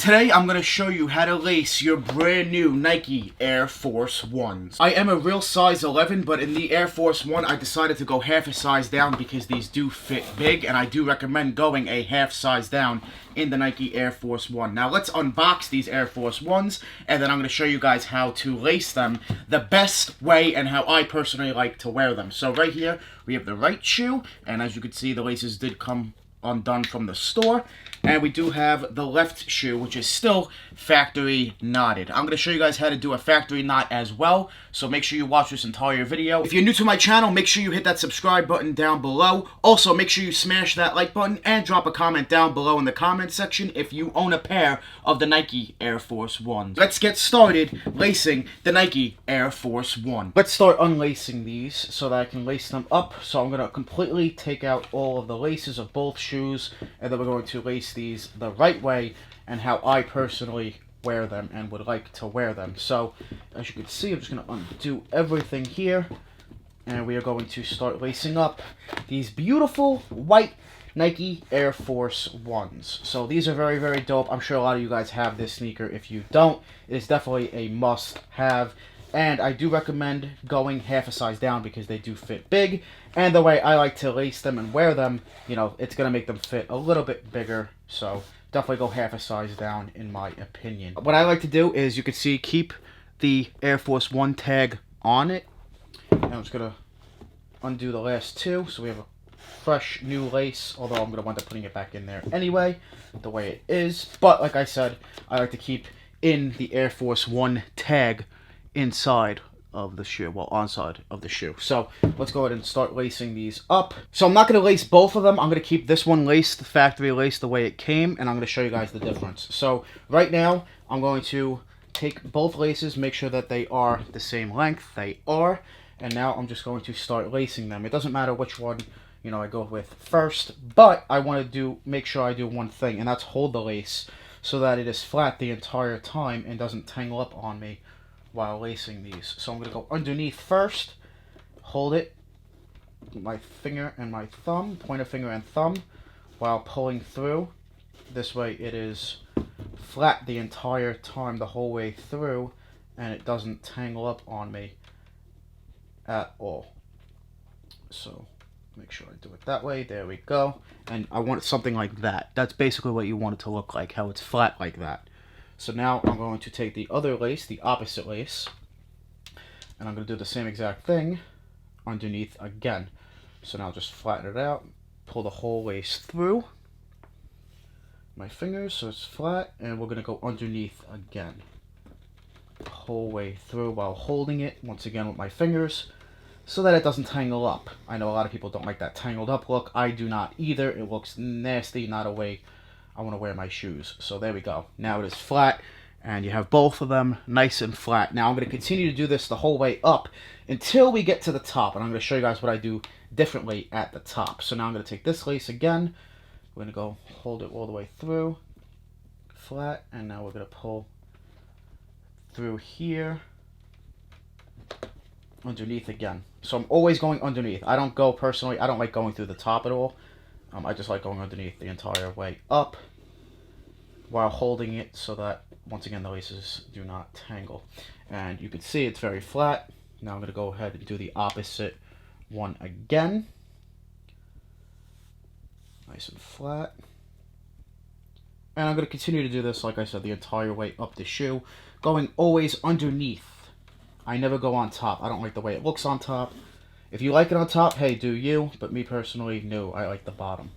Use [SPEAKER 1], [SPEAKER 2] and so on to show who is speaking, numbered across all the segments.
[SPEAKER 1] Today I'm going to show you how to lace your brand new Nike Air Force Ones. I am a real size 11, but in the Air Force One I decided to go half a size down because these do fit big, and I do recommend going a half size down in the Nike Air Force One. Now let's unbox these Air Force Ones, and then I'm going to show you guys how to lace them the best way and how I personally like to wear them. So right here we have the right shoe, and as you can see the laces did come undone from the store, and we do have the left shoe, which is still factory knotted. I'm going to show you guys how to do a factory knot as well, so make sure you watch this entire video. If you're new to my channel, make sure you hit that subscribe button down below. Also, make sure you smash that like button and drop a comment down below in the comment section if you own a pair of the Nike Air Force Ones. Let's get started lacing the Nike Air Force One. Let's start unlacing these so that I can lace them up. So I'm going to completely take out all of the laces of both shoes, and then we're going to lace these the right way and how I personally wear them and would like to wear them. So as you can see, I'm just going to undo everything here, and we are going to start lacing up these beautiful white Nike Air Force Ones. So these are very, very dope. I'm sure a lot of you guys have this sneaker. If you don't, it is definitely a must have. And I do recommend going half a size down because they do fit big. And the way I like to lace them and wear them, you know, it's going to make them fit a little bit bigger. So definitely go half a size down in my opinion. What I like to do is, you can see, keep the Air Force One tag on it. And I'm just going to undo the last two so we have a fresh new lace. Although I'm going to wind up putting it back in there anyway, the way it is. But like I said, I like to keep in the Air Force One tag inside of the shoe, well, onside of the shoe. So let's go ahead and start lacing these up. So I'm not going to lace both of them. I'm going to keep this one laced, the factory lace, the way it came, and I'm going to show you guys the difference. So right now I'm going to take both laces, make sure that they are the same length. They are. And now I'm just going to start lacing them. It doesn't matter which one, you know, I go with first, but I want to make sure I do one thing, and that's hold the lace so that it is flat the entire time and doesn't tangle up on me while lacing these. So I'm going to go underneath first, hold it with my finger and my thumb, pointer finger and thumb, while pulling through. This way it is flat the entire time, the whole way through, and it doesn't tangle up on me at all. So make sure I do it that way. There we go. And I want something like that. That's basically what you want it to look like, how it's flat like that. So now I'm going to take the other lace, the opposite lace, and I'm going to do the same exact thing underneath again. So now just flatten it out, pull the whole lace through my fingers so it's flat, and we're going to go underneath again, the whole way through while holding it once again with my fingers so that it doesn't tangle up. I know a lot of people don't like that tangled up look. I do not either. It looks nasty, not a way I want to wear my shoes. So there we go. Now it is flat, and you have both of them nice and flat. Now I'm going to continue to do this the whole way up until we get to the top, and I'm going to show you guys what I do differently at the top. So now I'm going to take this lace again. We're going to go hold it all the way through, flat, and now we're going to pull through here, underneath again. So I'm always going underneath. I don't like going through the top at all. I just like going underneath the entire way up while holding it so that, once again, the laces do not tangle. And you can see it's very flat. Now I'm going to go ahead and do the opposite one again. Nice and flat. And I'm going to continue to do this, like I said, the entire way up the shoe, going always underneath. I never go on top. I don't like the way it looks on top. If you like it on top, hey, do you. But me personally, no, I like the bottom.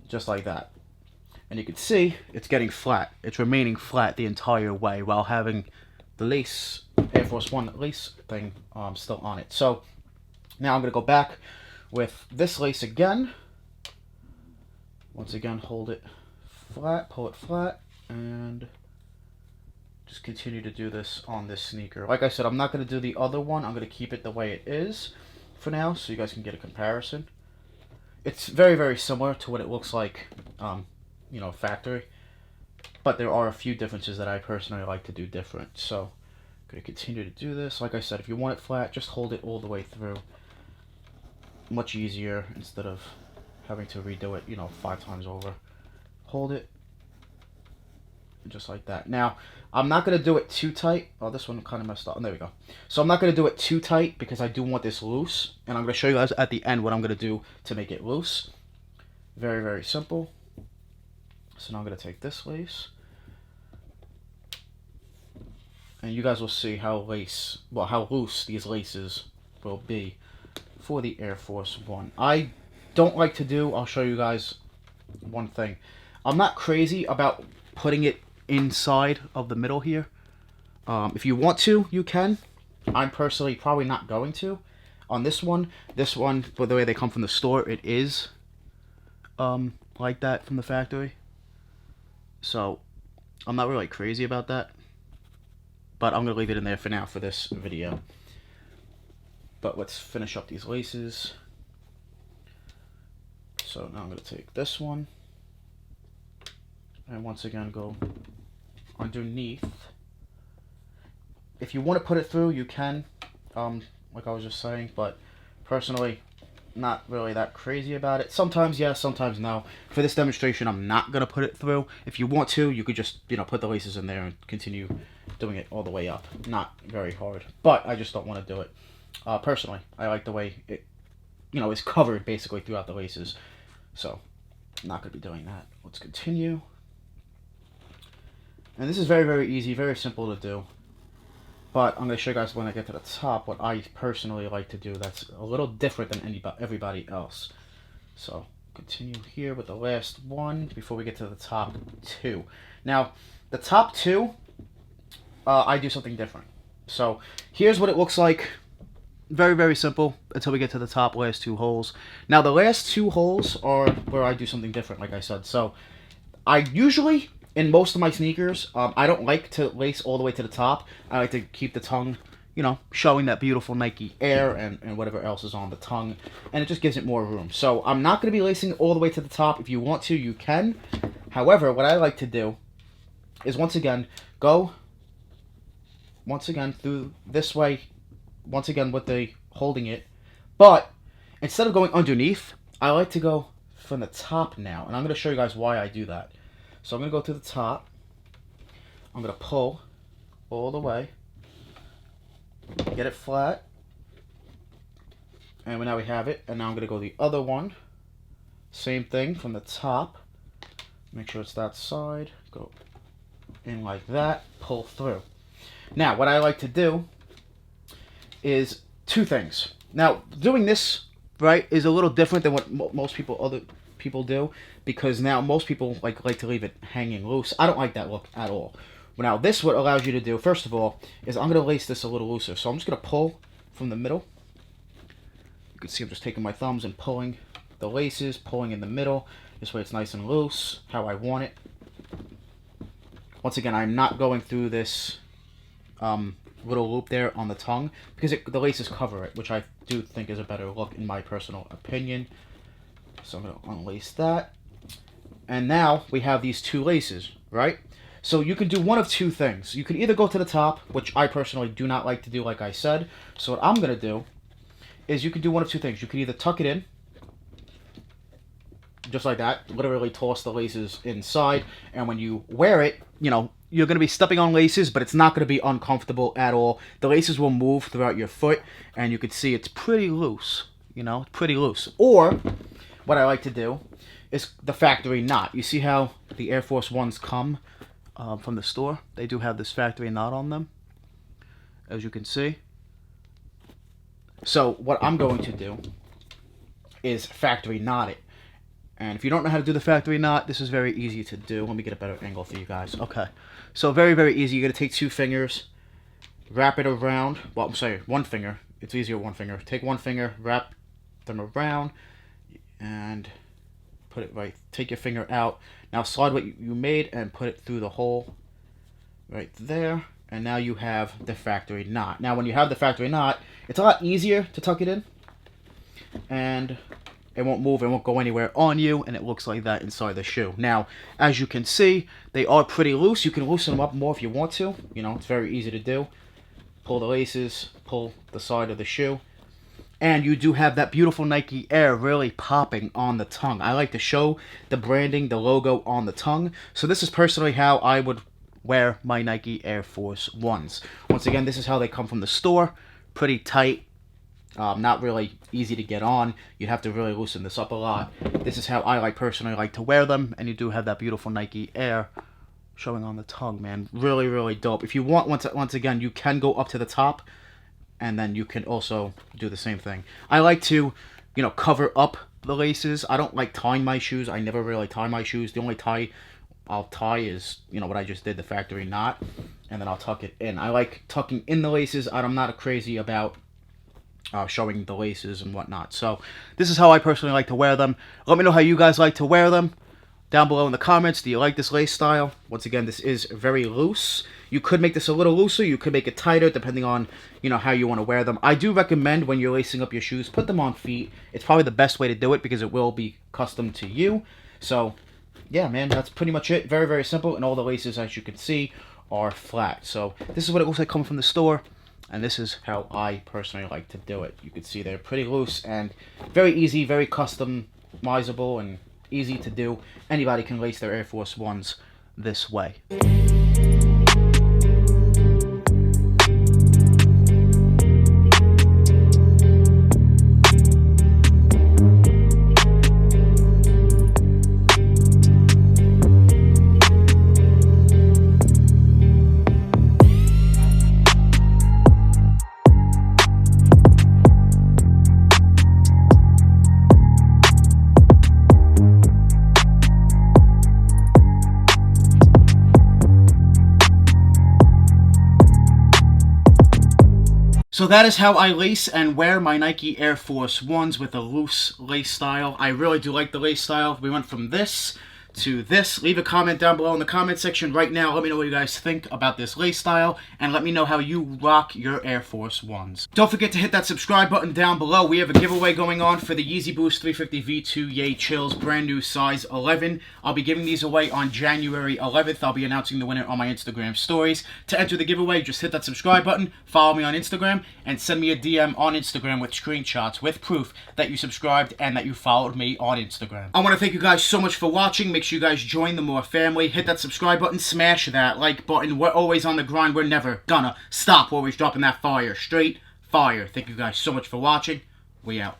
[SPEAKER 1] Just like that. And you can see it's getting flat. It's remaining flat the entire way while having the lace, Air Force One lace thing still on it. So now I'm going to go back with this lace again. Once again, hold it flat, pull it flat, and just continue to do this on this sneaker. Like I said, I'm not going to do the other one. I'm going to keep it the way it is for now so you guys can get a comparison. It's very, very similar to what it looks like, you know, factory. But there are a few differences that I personally like to do different. So I'm going to continue to do this. Like I said, if you want it flat, just hold it all the way through. Much easier instead of having to redo it, you know, 5 times over. Hold it, just like that. Now, I'm not going to do it too tight. Oh, this one kind of messed up. Oh, there we go. So I'm not going to do it too tight because I do want this loose. And I'm going to show you guys at the end what I'm going to do to make it loose. Very, very simple. So now I'm going to take this lace. And you guys will see how loose these laces will be for the Air Force One. I don't like to do, I'll show you guys one thing. I'm not crazy about putting it inside of the middle here. If you want to, you can. I'm personally probably not going to. On this one, by the way they come from the store, it is like that from the factory. So I'm not really crazy about that. But I'm going to leave it in there for now for this video. But let's finish up these laces. So now I'm going to take this one. And once again go underneath. If you want to put it through, you can. Like I was just saying. But personally, not really that crazy about it. Sometimes yes, sometimes no. For this demonstration, I'm not going to put it through. If you want to, you could just, you know, put the laces in there and continue doing it all the way up. Not very hard, but I just don't want to do it. Personally, I like the way it, you know, is covered basically throughout the laces. So, I'm not going to be doing that. Let's continue. And this is very, very easy, very simple to do. But I'm going to show you guys when I get to the top what I personally like to do that's a little different than everybody else. So, continue here with the last one before we get to the top two. Now, the top two, I do something different. So, here's what it looks like. Very, very simple until we get to the top last two holes. Now, the last two holes are where I do something different, like I said. So, I usually, in most of my sneakers, I don't like to lace all the way to the top. I like to keep the tongue, you know, showing that beautiful Nike Air and whatever else is on the tongue. And it just gives it more room. So, I'm not going to be lacing all the way to the top. If you want to, you can. However, what I like to do is, once again, go through this way, once again with the holding it, but instead of going underneath, I like to go from the top now, and I'm going to show you guys why I do that. So I'm going to go to the top, I'm going to pull all the way, get it flat, and now we have it, and now I'm going to go the other one, same thing from the top, make sure it's that side, go in like that, pull through. Now, what I like to do is two things. Now, doing this, right, is a little different than what other people do, because now most people like to leave it hanging loose. I don't like that look at all. Now, this what allows you to do, first of all, is I'm going to lace this a little looser. So I'm just going to pull from the middle. You can see I'm just taking my thumbs and pulling the laces, pulling in the middle. This way it's nice and loose, how I want it. Once again, I'm not going through this little loop there on the tongue because the laces cover it, which I do think is a better look in my personal opinion. So I'm going to unlace that. And now we have these two laces, right? So you can do one of two things. You can either go to the top, which I personally do not like to do, like I said. So what I'm going to do is you can do one of two things. You can either tuck it in, just like that, literally toss the laces inside, and when you wear it, you know, you're going to be stepping on laces, but it's not going to be uncomfortable at all. The laces will move throughout your foot, and you can see it's pretty loose, you know, pretty loose. Or, what I like to do is the factory knot. You see how the Air Force Ones come from the store? They do have this factory knot on them, as you can see. So, what I'm going to do is factory knot it. And if you don't know how to do the factory knot, this is very easy to do. Let me get a better angle for you guys. Okay. So very, very easy. You're going to take two fingers, wrap it around. Well, I'm sorry, one finger. It's easier one finger. Take one finger, wrap them around, and put it right. Take your finger out. Now slide what you made and put it through the hole right there. And now you have the factory knot. Now when you have the factory knot, it's a lot easier to tuck it in. And it won't move, it won't go anywhere on you, and it looks like that inside the shoe. Now, as you can see, they are pretty loose. You can loosen them up more if you want to. You know, it's very easy to do. Pull the laces, pull the side of the shoe. And you do have that beautiful Nike Air really popping on the tongue. I like to show the branding, the logo on the tongue. So this is personally how I would wear my Nike Air Force Ones. Once again, this is how they come from the store. Pretty tight. Not really easy to get on. You have to really loosen this up a lot. This is how I personally like to wear them. And you do have that beautiful Nike Air showing on the tongue, man. Really, really dope. If you want, once again, you can go up to the top. And then you can also do the same thing. I like to, you know, cover up the laces. I don't like tying my shoes. I never really tie my shoes. The only tie I'll tie is, you know, what I just did, the factory knot. And then I'll tuck it in. I like tucking in the laces. I'm not crazy about showing the laces and whatnot. So this is how I personally like to wear them. Let me know how you guys like to wear them down below in the comments. Do you like this lace style? Once again, this is very loose. You could make this a little looser. You could make it tighter depending on, you know, how you want to wear them. I do recommend when you're lacing up your shoes, put them on feet. It's probably the best way to do it because it will be custom to you. So yeah, man, that's pretty much it. Very, very simple. And all the laces, as you can see, are flat. So this is what it looks like coming from the store. And this is how I personally like to do it. You can see they're pretty loose and very easy, very customizable and easy to do. Anybody can lace their Air Force Ones this way. So that is how I lace and wear my Nike Air Force Ones with a loose lace style. I really do like the lace style. We went from this to this. Leave a comment down below in the comment section right now. Let me know what you guys think about this lace style, and let me know how you rock your Air Force Ones. Don't forget to hit that subscribe button down below. We have a giveaway going on for the Yeezy Boost 350 V2 YECHEILs, brand new size 11. I'll be giving these away on January 11th. I'll be announcing the winner on my Instagram stories. To enter the giveaway, just hit that subscribe button, follow me on Instagram, and send me a DM on Instagram with screenshots with proof that you subscribed and that you followed me on Instagram. I want to thank you guys so much for watching. Make sure you guys join the More family. Hit that subscribe button, smash that like button. We're always on the grind. We're never gonna stop. We're always dropping that fire. Straight fire. Thank you guys so much for watching. We out.